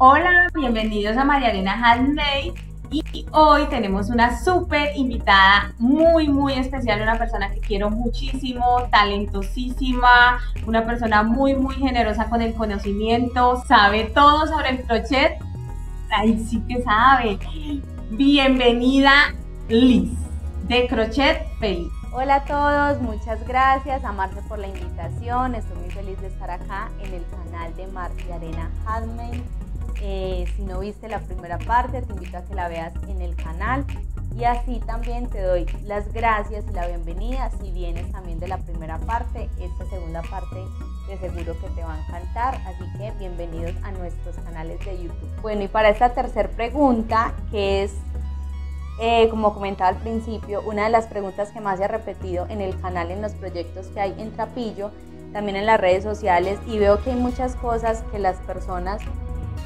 Hola, bienvenidos a María Elena Handmade y hoy tenemos una súper invitada muy especial, una persona que quiero muchísimo, talentosísima, una persona muy generosa con el conocimiento, sabe todo sobre el crochet, ahí sí que sabe. Bienvenida Liz, de Crochet Feliz. Hola a todos, muchas gracias a Marce por la invitación, estoy muy feliz de estar acá en el canal de María Elena Handmade. Si no viste la primera parte, te invito a que la veas en el canal y así también te doy las gracias y la bienvenida si vienes también de la primera parte. Esta segunda parte de seguro que te va a encantar, así que bienvenidos a nuestros canales de YouTube. Bueno, y para esta tercera pregunta, que es como comentaba al principio, una de las preguntas que más se ha repetido en el canal, en los proyectos que hay en Trapillo, también en las redes sociales, y veo que hay muchas cosas que las personas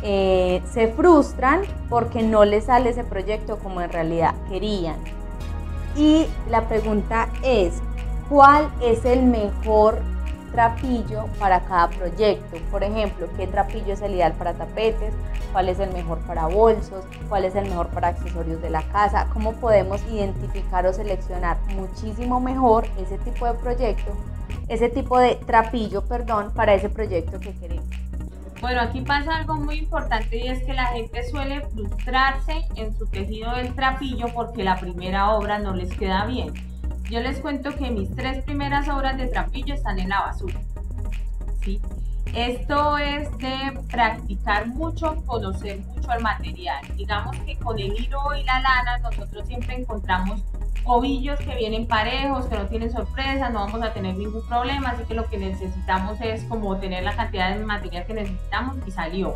se frustran porque no les sale ese proyecto como en realidad querían. Y la pregunta es, ¿cuál es el mejor trapillo para cada proyecto? Por ejemplo, ¿qué trapillo es el ideal para tapetes? ¿Cuál es el mejor para bolsos? ¿Cuál es el mejor para accesorios de la casa? ¿Cómo podemos identificar o seleccionar muchísimo mejor ese tipo de proyecto, ese tipo de trapillo, perdón, para ese proyecto que queremos? Bueno, aquí pasa algo muy importante y es que la gente suele frustrarse en su tejido del trapillo porque la primera obra no les queda bien. Yo les cuento que mis 3 primeras obras de trapillo están en la basura, ¿sí? Esto es de practicar mucho, conocer mucho el material. Digamos que con el hilo y la lana nosotros siempre encontramos ovillos que vienen parejos, que no tienen sorpresas, no vamos a tener ningún problema, así que lo que necesitamos es como tener la cantidad de material que necesitamos y salió.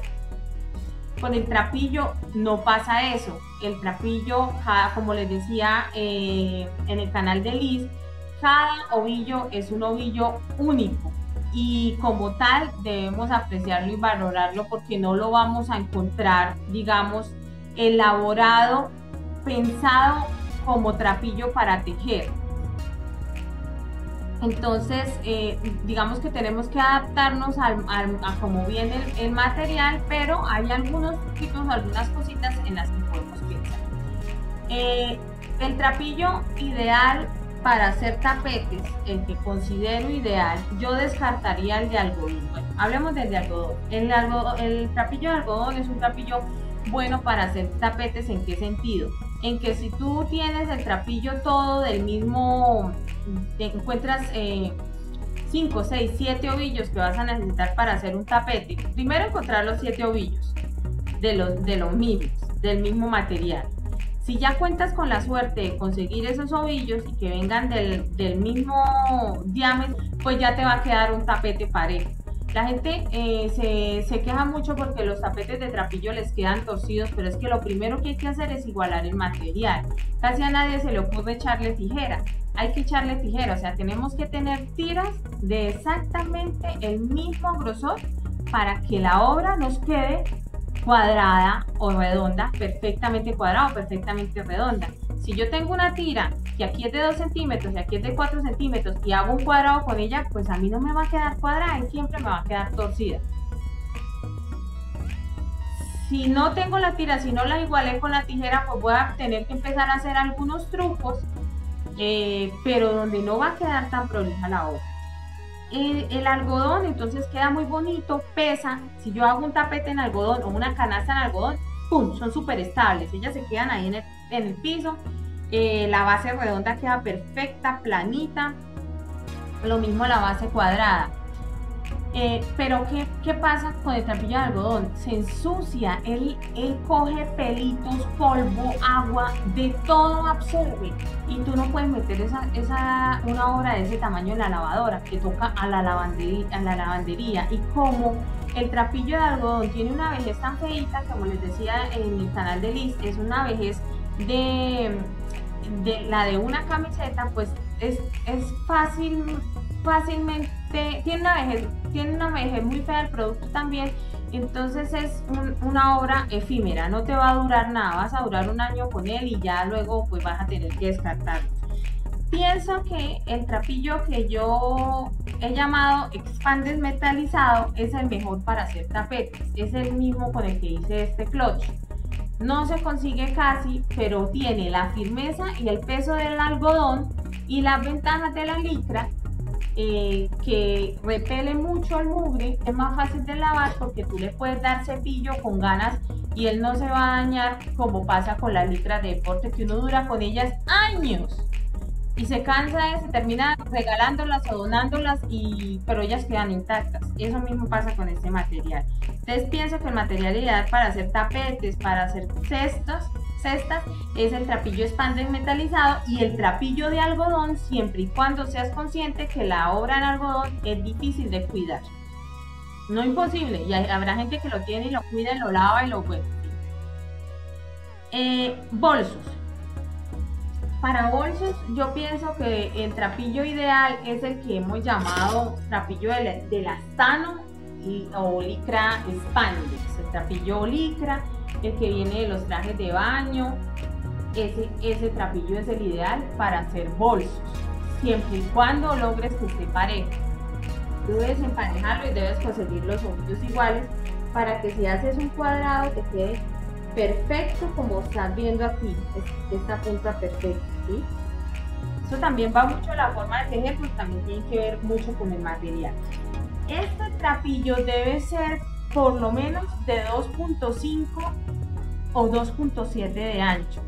Con el trapillo no pasa eso. El trapillo, como les decía en el canal de Liz, cada ovillo es un ovillo único y como tal debemos apreciarlo y valorarlo porque no lo vamos a encontrar, digamos, elaborado, pensado como trapillo para tejer. Entonces, digamos que tenemos que adaptarnos a cómo viene el material, pero hay algunos truquitos, algunas cositas en las que podemos pensar. El trapillo ideal para hacer tapetes, el que considero ideal, yo descartaría el de algodón. Bueno, hablemos del de algodón. El trapillo de algodón es un trapillo bueno para hacer tapetes. ¿En qué sentido? En que si tú tienes el trapillo todo del mismo, te encuentras 5, 6, 7 ovillos que vas a necesitar para hacer un tapete. Primero encontrar los 7 ovillos de los mismos, del mismo material. Si ya cuentas con la suerte de conseguir esos ovillos y que vengan del mismo diámetro, pues ya te va a quedar un tapete parejo. La gente se queja mucho porque los tapetes de trapillo les quedan torcidos, pero es que lo primero que hay que hacer es igualar el material. Casi a nadie se le ocurre echarle tijera. Hay que echarle tijera, o sea, tenemos que tener tiras de exactamente el mismo grosor para que la obra nos quede cuadrada o redonda, perfectamente cuadrada o perfectamente redonda. Si yo tengo una tira que aquí es de 2 centímetros y aquí es de 4 centímetros y hago un cuadrado con ella, pues a mí no me va a quedar cuadrada y siempre me va a quedar torcida. Si no tengo la tira, si no la igualé con la tijera, pues voy a tener que empezar a hacer algunos trucos, pero donde no va a quedar tan prolija la obra. El algodón entonces queda muy bonito, pesa. Si yo hago un tapete en algodón o una canasta en algodón, ¡pum!, son súper estables, ellas se quedan ahí en el piso. La base redonda queda perfecta, planita, lo mismo la base cuadrada. Pero ¿qué pasa con el trapillo de algodón? Se ensucia, él coge pelitos, polvo, agua, de todo absorbe y tú no puedes meter una obra de ese tamaño en la lavadora, que toca a la lavandería. Y como el trapillo de algodón tiene una vejez tan feita, como les decía en el canal de Liz, es una vejez de la de una camiseta, pues es fácilmente, tiene una vejez muy fea el producto también, entonces es una obra efímera, no te va a durar nada, vas a durar un año con él y ya luego pues vas a tener que descartarlo. Pienso que el trapillo que yo he llamado expandes metalizado es el mejor para hacer tapetes. Es el mismo con el que hice este clutch. No se consigue casi, pero tiene la firmeza y el peso del algodón y las ventajas de la licra, que repele mucho el mugre. Es más fácil de lavar porque tú le puedes dar cepillo con ganas y él no se va a dañar, como pasa con las licras de deporte, que uno dura con ellas años y se cansa, se termina regalándolas o donándolas, pero ellas quedan intactas. Eso mismo pasa con este material. Entonces pienso que el material ideal para hacer tapetes, para hacer cestas, es el trapillo expander metalizado y el trapillo de algodón, siempre y cuando seas consciente que la obra en algodón es difícil de cuidar. No imposible, y habrá gente que lo tiene y lo cuida y lo lava y lo vuelve. Bolsos. Para bolsos, yo pienso que el trapillo ideal es el que hemos llamado trapillo de lastano o licra spandex. El trapillo licra, el que viene de los trajes de baño, ese trapillo es el ideal para hacer bolsos, siempre y cuando logres que esté parejo. Tú debes emparejarlo y debes conseguir los ovillos iguales para que si haces un cuadrado te quede perfecto, como estás viendo aquí, esta punta perfecta, ¿sí? Eso también va mucho la forma de tejer, pero también tiene que ver mucho con el material. Este trapillo debe ser por lo menos de 2.5 o 2.7 de ancho.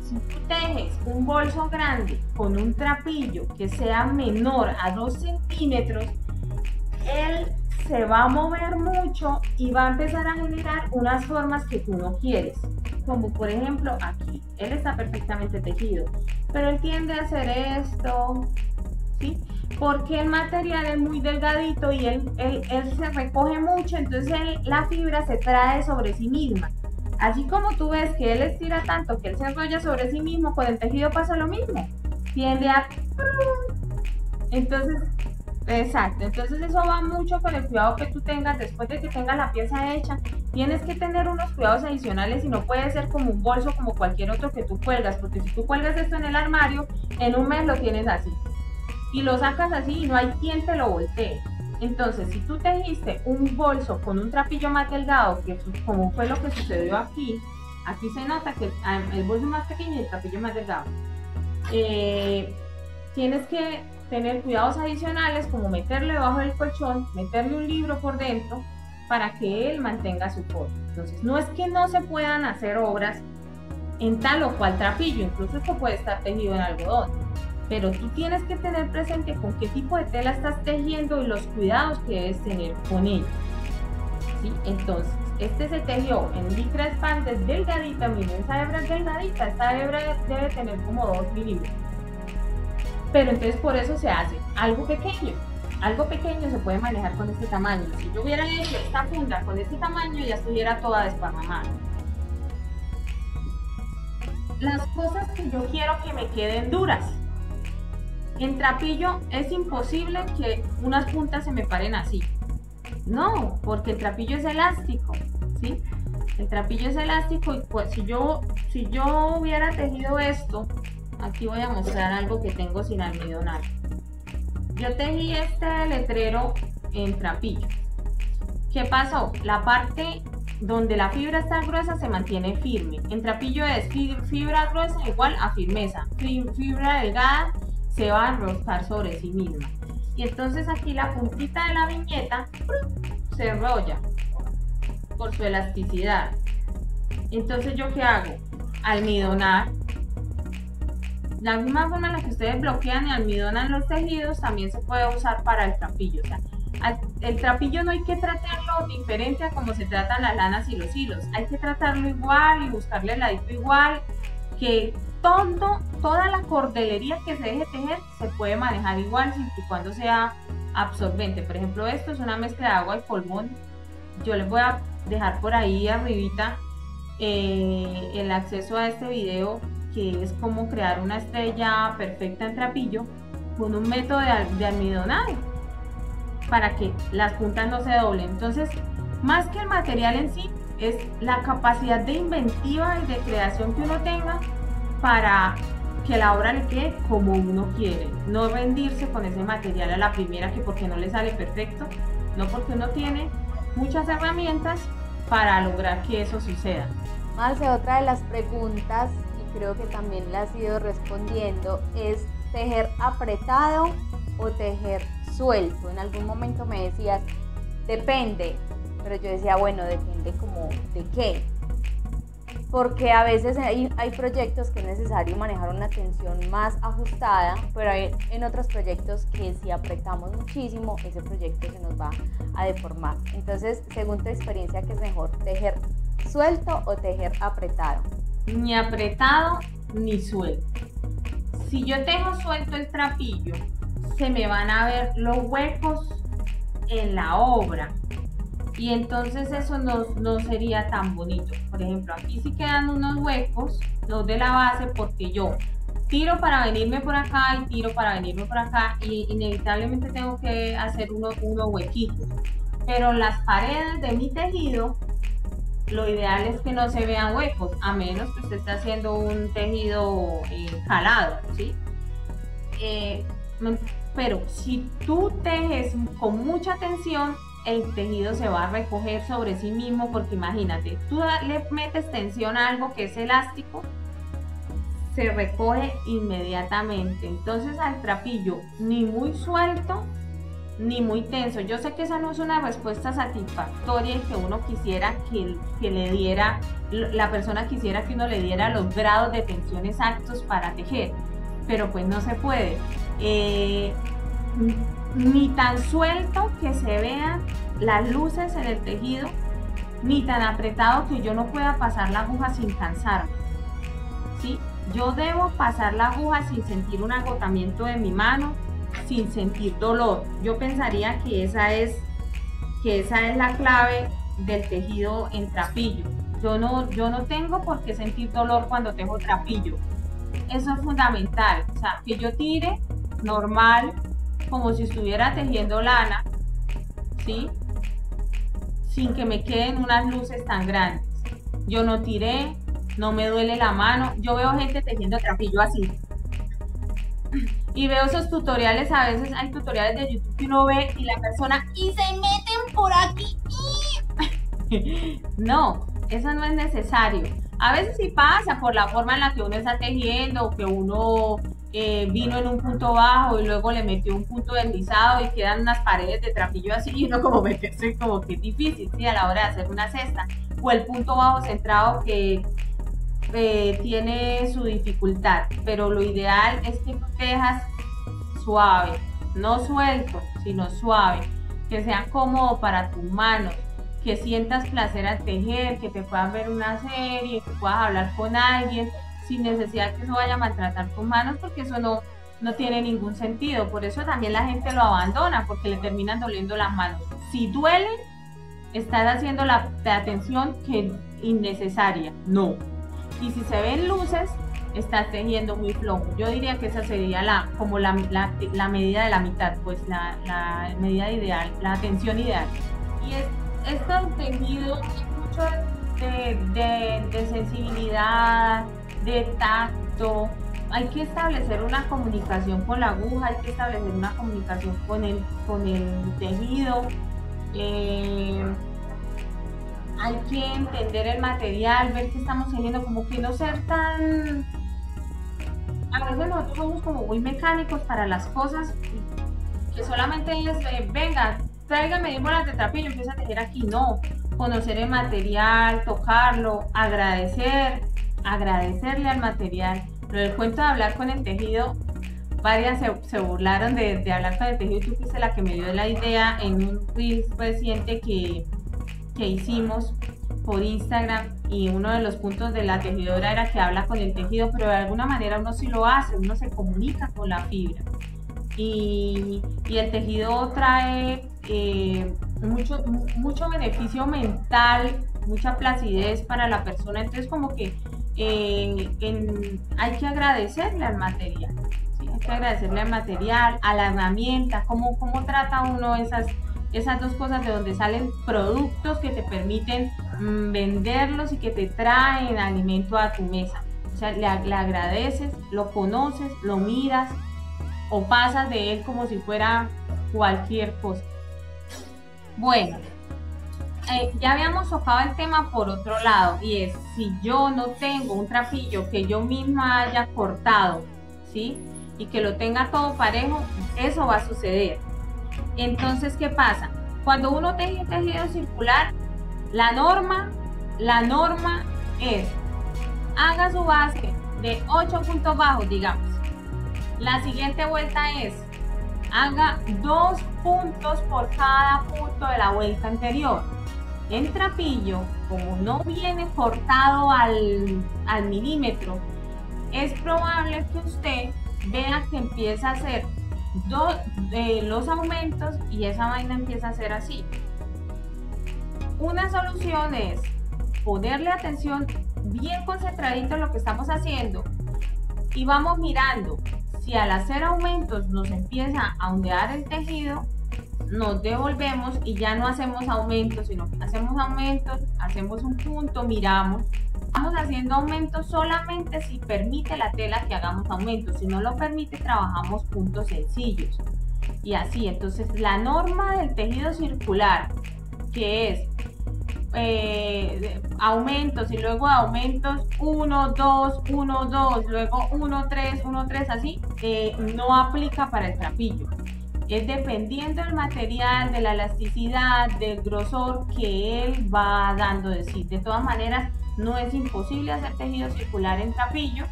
Si tú tejes un bolso grande con un trapillo que sea menor a 2 centímetros, él se va a mover mucho y va a empezar a generar unas formas que tú no quieres, como por ejemplo aquí. Él está perfectamente tejido, pero él tiende a hacer esto, ¿sí? Porque el material es muy delgadito y él se recoge mucho, entonces la fibra se trae sobre sí misma. Así como tú ves que él estira tanto que él se enrolla sobre sí mismo, con el tejido pasa lo mismo, tiende a... Entonces, exacto, entonces eso va mucho con el cuidado que tú tengas después de que tengas la pieza hecha. Tienes que tener unos cuidados adicionales y no puede ser como un bolso como cualquier otro que tú cuelgas, porque si tú cuelgas esto en el armario, en un mes lo tienes así y lo sacas así y no hay quien te lo voltee. Entonces, si tú tejiste un bolso con un trapillo más delgado, que como fue lo que sucedió aquí se nota que el bolso es más pequeño y el trapillo más delgado. Tienes que tener cuidados adicionales, como meterle debajo del colchón, meterle un libro por dentro para que él mantenga su forma. Entonces, no es que no se puedan hacer obras en tal o cual trapillo, incluso esto puede estar tejido en algodón, pero tú tienes que tener presente con qué tipo de tela estás tejiendo y los cuidados que debes tener con ella, ¿sí? Entonces, este se tejió en licra spandex delgadita. Miren, esa hebra es delgadita, esta hebra debe tener como 2 milímetros. Pero entonces por eso se hace algo pequeño se puede manejar con este tamaño. Si yo hubiera hecho esta funda con este tamaño, ya estuviera toda desparramada. Las cosas que yo quiero que me queden duras. En trapillo es imposible que unas puntas se me paren así. No, porque el trapillo es elástico, ¿sí? El trapillo es elástico y pues si yo hubiera tejido esto, aquí voy a mostrar algo que tengo sin almidonar. Yo tejí este letrero en trapillo. ¿Qué pasó? La parte donde la fibra está gruesa se mantiene firme. En trapillo es fibra gruesa igual a firmeza. Fibra delgada se va a enroscar sobre sí misma. Y entonces aquí la puntita de la viñeta se enrolla por su elasticidad. Entonces, ¿yo qué hago? Almidonar. La misma forma en la que ustedes bloquean y almidonan los tejidos también se puede usar para el trapillo. O sea, el trapillo no hay que tratarlo diferente a como se tratan las lanas y los hilos. Hay que tratarlo igual y buscarle el ladito igual, que toda la cordelería que se deje tejer se puede manejar igual siempre y cuando sea absorbente. Por ejemplo, esto es una mezcla de agua y polvón. Yo les voy a dejar por ahí arribita el acceso a este video, que es cómo crear una estrella perfecta en trapillo con un método de almidonado para que las puntas no se doblen. Entonces, más que el material en sí, es la capacidad de inventiva y de creación que uno tenga para que la obra le quede como uno quiere, no rendirse con ese material a la primera que porque no le sale perfecto, no, porque uno tiene muchas herramientas para lograr que eso suceda. Marce, otra de las preguntas, y creo que también la has ido respondiendo, es tejer apretado o tejer suelto. En algún momento me decías, depende, pero yo decía, bueno, depende como de qué. Porque a veces hay proyectos que es necesario manejar una tensión más ajustada, pero hay en otros proyectos que si apretamos muchísimo, ese proyecto se nos va a deformar. Entonces, según tu experiencia, ¿qué es mejor, tejer suelto o tejer apretado? Ni apretado ni suelto. Si yo tejo suelto el trapillo, se me van a ver los huecos en la obra. Y entonces eso no sería tan bonito. Por ejemplo, aquí sí quedan unos huecos, los de la base, porque yo tiro para venirme por acá y tiro para venirme por acá, y inevitablemente tengo que hacer unos huequitos. Pero las paredes de mi tejido, lo ideal es que no se vean huecos, a menos que usted esté haciendo un tejido calado, ¿sí? Pero si tú tejes con mucha tensión, el tejido se va a recoger sobre sí mismo, porque imagínate, tú le metes tensión a algo que es elástico, se recoge inmediatamente. Entonces al trapillo ni muy suelto ni muy tenso. Yo sé que esa no es una respuesta satisfactoria y que uno quisiera que le diera, la persona quisiera que uno le diera los grados de tensión exactos para tejer, pero pues no se puede. Ni tan suelto que se vean las luces en el tejido, ni tan apretado que yo no pueda pasar la aguja sin cansarme, ¿sí? Yo debo pasar la aguja sin sentir un agotamiento de mi mano, sin sentir dolor. Yo pensaría que esa es la clave del tejido en trapillo. Yo no tengo por qué sentir dolor cuando tejo trapillo. Eso es fundamental. O sea, que yo tire normal, como si estuviera tejiendo lana, ¿sí? Sin que me queden unas luces tan grandes. Yo no tiré, no me duele la mano. Yo veo gente tejiendo trapillo así. Y veo esos tutoriales, a veces hay tutoriales de YouTube que uno ve y la persona, y se meten por aquí. No, eso no es necesario. A veces sí pasa por la forma en la que uno está tejiendo, que uno vino en un punto bajo y luego le metió un punto deslizado y quedan unas paredes de trapillo así, y uno como meterse como que es difícil, ¿sí? A la hora de hacer una cesta, o el punto bajo centrado que tiene su dificultad, pero lo ideal es que tú tejas suave, no suelto, sino suave, que sea cómodo para tus manos, que sientas placer al tejer, que te puedas ver una serie, que puedas hablar con alguien sin necesidad que eso vaya a maltratar tus manos, porque eso no tiene ningún sentido. Por eso también la gente lo abandona, porque le terminan doliendo las manos. Si duelen, estás haciendo la atención que innecesaria, no. Y si se ven luces, estás tejiendo muy flojo. Yo diría que esa sería la medida de la mitad, pues la medida ideal, la tensión ideal. Y estos tejidos, mucho de sensibilidad, de tacto. Hay que establecer una comunicación con la aguja, hay que establecer una comunicación con el tejido. Hay que entender el material, ver qué estamos tejiendo, como que no ser tan... A veces nosotros somos como muy mecánicos para las cosas, que solamente es, venga, tráigame 10 bolas de trapillo, empieza a tejer aquí. No, conocer el material, tocarlo, agradecerle al material. Pero el cuento de hablar con el tejido, varias se burlaron de hablar con el tejido, y tú fuiste la que me dio la idea en un reel reciente que hicimos por Instagram, y uno de los puntos de la tejedora era que habla con el tejido, pero de alguna manera uno sí lo hace, uno se comunica con la fibra, y el tejido trae mucho beneficio mental, mucha placidez para la persona. Entonces como que hay que agradecerle al material, ¿sí? Hay que agradecerle al material, a la herramienta, cómo trata uno esas dos cosas, de donde salen productos que te permiten venderlos y que te traen alimento a tu mesa. O sea, le agradeces, lo conoces, lo miras o pasas de él como si fuera cualquier cosa. Bueno, ya habíamos tocado el tema por otro lado, y es si yo no tengo un trapillo que yo misma haya cortado, ¿sí? Y que lo tenga todo parejo, eso va a suceder. Entonces, ¿qué pasa? Cuando uno teje un tejido circular, la norma es, haga su base de 8 puntos bajos, digamos. La siguiente vuelta es, haga 2 puntos por cada punto de la vuelta anterior. El trapillo, como no viene cortado al milímetro, es probable que usted vea que empieza a hacer los aumentos y esa vaina empieza a ser así. Una solución es ponerle atención bien concentradito en lo que estamos haciendo y vamos mirando. Si al hacer aumentos nos empieza a ondear el tejido, nos devolvemos y ya no hacemos aumentos, sino que hacemos aumentos, hacemos un punto, miramos. Vamos haciendo aumentos solamente si permite la tela que hagamos aumentos. Si no lo permite, trabajamos puntos sencillos. Y así, entonces la norma del tejido circular, que es aumentos y luego aumentos 1, 2, 1, 2, luego 1, 3, 1, 3, así, no aplica para el trapillo. Es dependiendo del material, de la elasticidad, del grosor que él va dando de sí. De todas maneras, no es imposible hacer tejido circular en trapillo,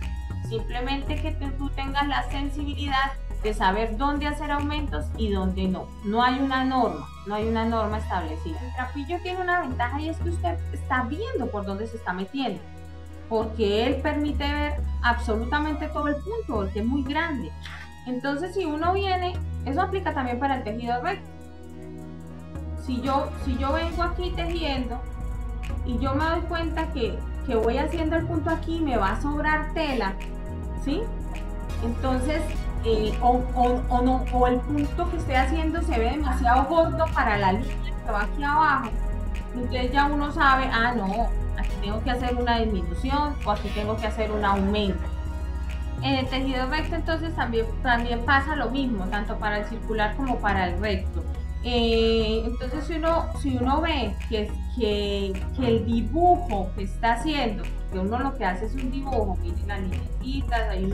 simplemente que tú tengas la sensibilidad de saber dónde hacer aumentos y dónde no. No hay una norma establecida. El trapillo tiene una ventaja y es que usted está viendo por dónde se está metiendo, porque él permite ver absolutamente todo el punto, porque es muy grande. Entonces, si uno viene, eso aplica también para el tejido recto. Si yo vengo aquí tejiendo y yo me doy cuenta que voy haciendo el punto aquí, me va a sobrar tela, ¿sí? Entonces, o el punto que estoy haciendo se ve demasiado gordo para la línea que va aquí abajo. Entonces ya uno sabe, no, aquí tengo que hacer una disminución o aquí tengo que hacer un aumento. En el tejido recto entonces también pasa lo mismo, tanto para el circular como para el recto. Entonces si uno ve que el dibujo que está haciendo, que uno lo que hace es un dibujo, miren las lineecitas, hay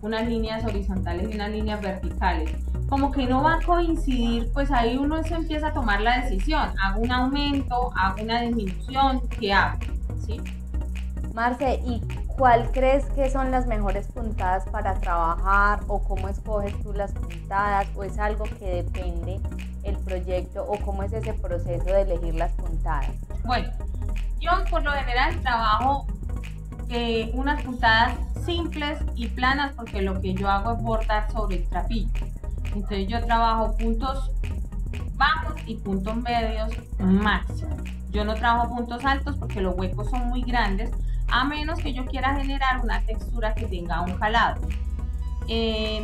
unas líneas horizontales y unas líneas verticales, como que no va a coincidir, pues ahí uno se empieza a tomar la decisión, hago un aumento, hago una disminución, ¿qué hago? ¿Sí? Marce, ¿y cuál crees que son las mejores puntadas para trabajar o cómo escoges tú las puntadas o es algo que depende el proyecto o cómo es ese proceso de elegir las puntadas? Bueno, yo por lo general trabajo unas puntadas simples y planas porque lo que yo hago es bordar sobre el trapillo. Entonces yo trabajo puntos bajos y puntos medios máximo. Yo no trabajo puntos altos porque los huecos son muy grandes, a menos que yo quiera generar una textura que tenga un calado.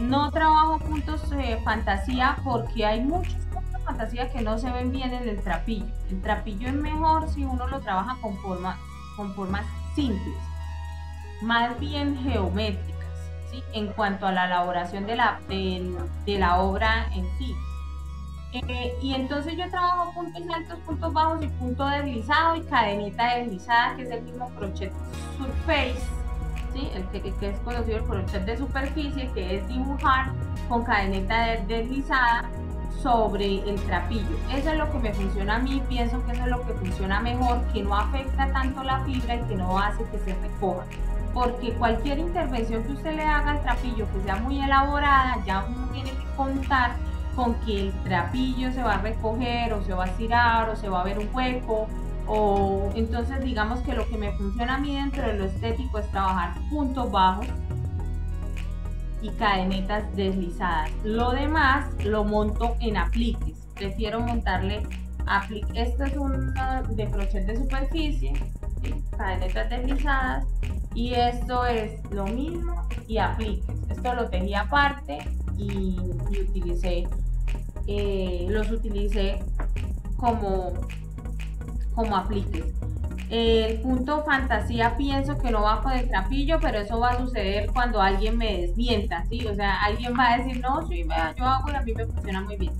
No trabajo puntos fantasía porque hay muchos puntos fantasía que no se ven bien en el trapillo. El trapillo es mejor si uno lo trabaja con formas simples, más bien geométricas, ¿sí? En cuanto a la elaboración de la obra en sí. Y entonces yo trabajo puntos altos, puntos bajos y punto deslizado y cadeneta deslizada, que es el mismo crochet surface, ¿sí? El que es conocido el crochet de superficie, que es dibujar con cadeneta deslizada sobre el trapillo. Eso es lo que me funciona a mí, pienso que eso es lo que funciona mejor, que no afecta tanto la fibra y que no hace que se recoja. Porque cualquier intervención que usted le haga al trapillo que sea muy elaborada, ya uno tiene que contar con que el trapillo se va a recoger o se va a estirar o se va a ver un hueco, o entonces digamos que lo que me funciona a mí dentro de lo estético es trabajar puntos bajos y cadenetas deslizadas. Lo demás lo monto en apliques, prefiero montarle apliques. Esto es una de crochet de superficie, ¿sí? Cadenetas deslizadas, y esto es lo mismo y apliques. Esto lo tejí aparte y los utilicé como apliques. El punto fantasía pienso que no va con el trapillo, pero eso va a suceder cuando alguien me desmienta, ¿sí? O sea, alguien va a decir, no, sí, vea, yo hago y a mí me funciona muy bien.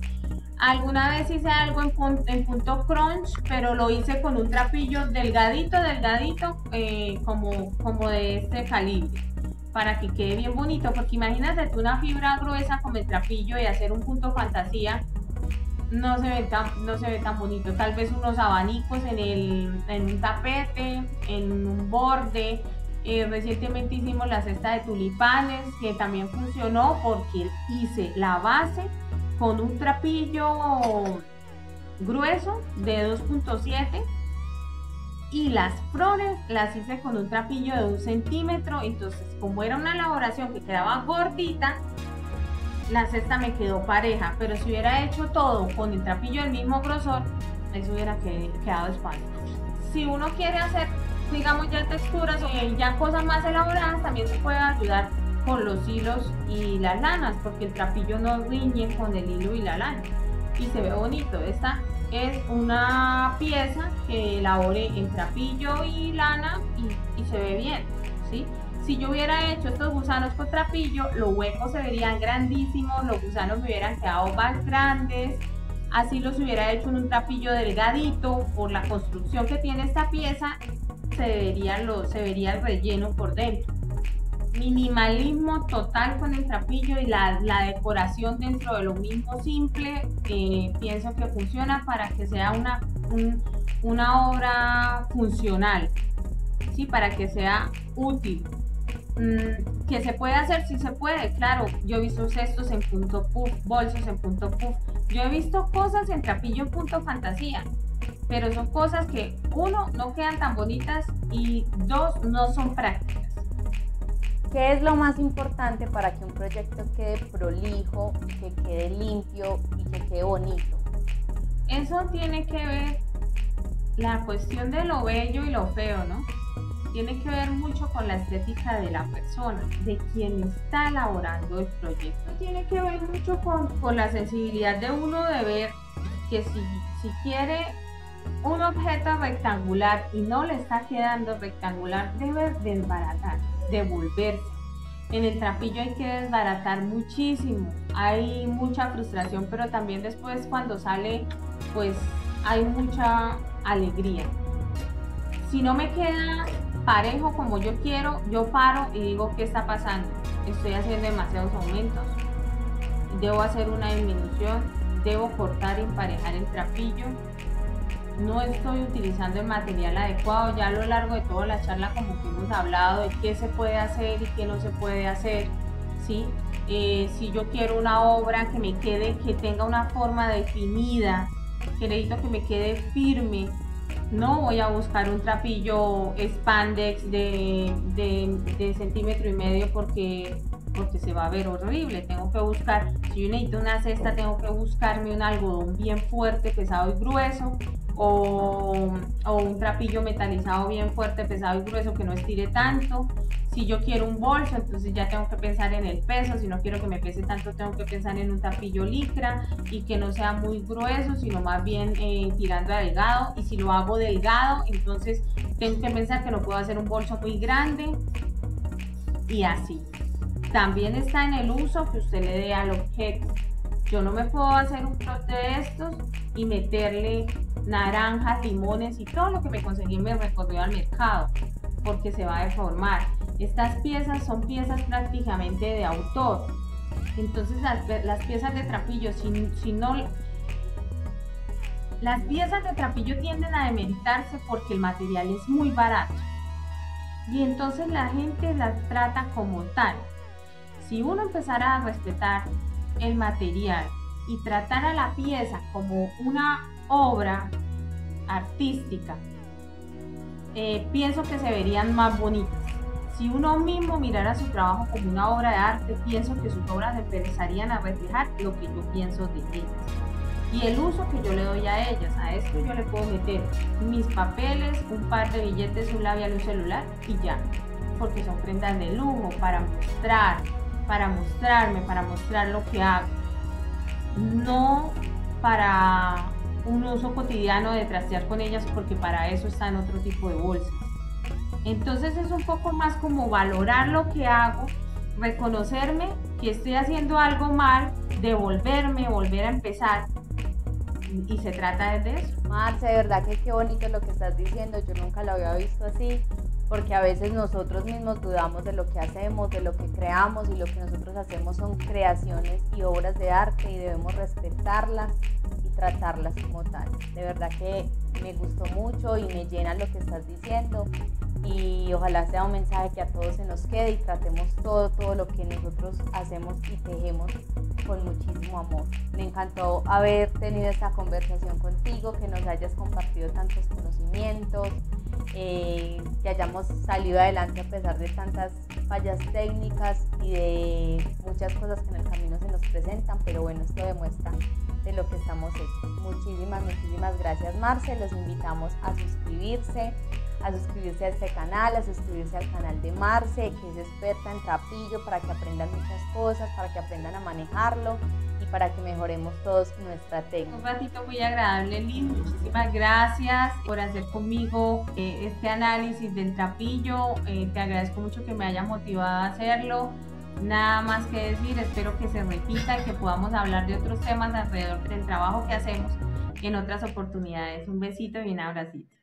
Alguna vez hice algo en punto crunch, pero lo hice con un trapillo delgadito, delgadito, como de este calibre, para que quede bien bonito, porque imagínate tú una fibra gruesa como el trapillo y hacer un punto fantasía, no se ve tan bonito. Tal vez unos abanicos en un tapete, en un borde. Recientemente hicimos la cesta de tulipanes, que también funcionó porque hice la base con un trapillo grueso de 2.7 y las flores las hice con un trapillo de 1 centímetro. Entonces, como era una elaboración que quedaba gordita, la cesta me quedó pareja, pero si hubiera hecho todo con el trapillo del mismo grosor, eso hubiera quedado espantoso. Si uno quiere hacer, digamos, ya texturas o ya cosas más elaboradas, también se puede ayudar con los hilos y las lanas, porque el trapillo no riñe con el hilo y la lana y se ve bonito. Esta es una pieza que elaboré en trapillo y lana y se ve bien, ¿sí? Si yo hubiera hecho estos gusanos con trapillo, los huecos se verían grandísimos, los gusanos me hubieran quedado más grandes. Así los hubiera hecho en un trapillo delgadito, por la construcción que tiene esta pieza, se vería el relleno por dentro. Minimalismo total con el trapillo y la decoración dentro de lo mismo simple, pienso que funciona para que sea una obra funcional, ¿sí? Para que sea útil. Que se puede hacer, sí se puede, claro. Yo he visto cestos en punto puff, bolsos en punto puff, yo he visto cosas en trapillo en punto fantasía, pero son cosas que, uno, no quedan tan bonitas y dos, no son prácticas. ¿Qué es lo más importante para que un proyecto quede prolijo, que quede limpio y que quede bonito? Eso tiene que ver la cuestión de lo bello y lo feo, ¿no? Tiene que ver mucho con la estética de la persona, de quien está elaborando el proyecto. Tiene que ver mucho con la sensibilidad de uno de ver que si quiere un objeto rectangular y no le está quedando rectangular, debe desbaratar, devolverse. En el trapillo hay que desbaratar muchísimo, hay mucha frustración, pero también después cuando sale, pues hay mucha alegría. Si no me queda parejo como yo quiero, yo paro y digo, ¿qué está pasando? Estoy haciendo demasiados aumentos, debo hacer una disminución, debo cortar y emparejar el trapillo, no estoy utilizando el material adecuado. Ya a lo largo de toda la charla como que hemos hablado de qué se puede hacer y qué no se puede hacer, ¿sí? Si yo quiero una obra que me quede, que tenga una forma definida, que necesito que me quede firme, no voy a buscar un trapillo spandex de centímetro y medio porque se va a ver horrible. Tengo que buscar, si yo necesito una cesta, tengo que buscarme un algodón bien fuerte, pesado y grueso, o un trapillo metalizado bien fuerte, pesado y grueso que no estire tanto. Si yo quiero un bolso, entonces ya tengo que pensar en el peso. Si no quiero que me pese tanto, tengo que pensar en un trapillo licra y que no sea muy grueso, sino más bien tirando a delgado. Y si lo hago delgado, entonces tengo que pensar que no puedo hacer un bolso muy grande y así. También está en el uso que usted le dé al objeto. Yo no me puedo hacer un plot de estos y meterle naranjas, limones y todo lo que me conseguí en mi recorrido al mercado, porque se va a deformar. Estas piezas son piezas prácticamente de autor. Entonces las piezas de trapillo, las piezas de trapillo tienden a demeritarse porque el material es muy barato y entonces la gente las trata como tal. Si uno empezara a respetar el material y tratar a la pieza como una obra artística, pienso que se verían más bonitas. Si uno mismo mirara su trabajo como una obra de arte, pienso que sus obras empezarían a reflejar lo que yo pienso de ellas y el uso que yo le doy a ellas. A esto yo le puedo meter mis papeles, un par de billetes, un labial, un celular y ya, porque son prendas de lujo para mostrarme, para mostrar lo que hago, no para un uso cotidiano de trastear con ellas, porque para eso están otro tipo de bolsas. Entonces es un poco más como valorar lo que hago, reconocerme que estoy haciendo algo mal, devolverme, volver a empezar, y se trata de eso. Marce, de verdad que qué bonito lo que estás diciendo, yo nunca lo había visto así, porque a veces nosotros mismos dudamos de lo que hacemos, de lo que creamos, y lo que nosotros hacemos son creaciones y obras de arte y debemos respetarlas y tratarlas como tal. De verdad que me gustó mucho y me llena lo que estás diciendo, y ojalá sea un mensaje que a todos se nos quede y tratemos todo lo que nosotros hacemos y tejemos con muchísimo amor. Me encantó haber tenido esta conversación contigo, que nos hayas compartido tantos conocimientos, que hayamos salido adelante a pesar de tantas fallas técnicas y de muchas cosas que en el camino se nos presentan, pero bueno, esto demuestra de lo que estamos hechos. Muchísimas gracias, Marce. Los invitamos a suscribirse a este canal, a suscribirse al canal de Marce, que es experta en trapillo, para que aprendan muchas cosas, para que aprendan a manejarlo y para que mejoremos todos nuestra técnica. Un ratito muy agradable, Liz. Muchísimas gracias por hacer conmigo este análisis del trapillo. Te agradezco mucho que me haya motivado a hacerlo. Nada más que decir, espero que se repita y que podamos hablar de otros temas alrededor del trabajo que hacemos en otras oportunidades. Un besito y un abracito.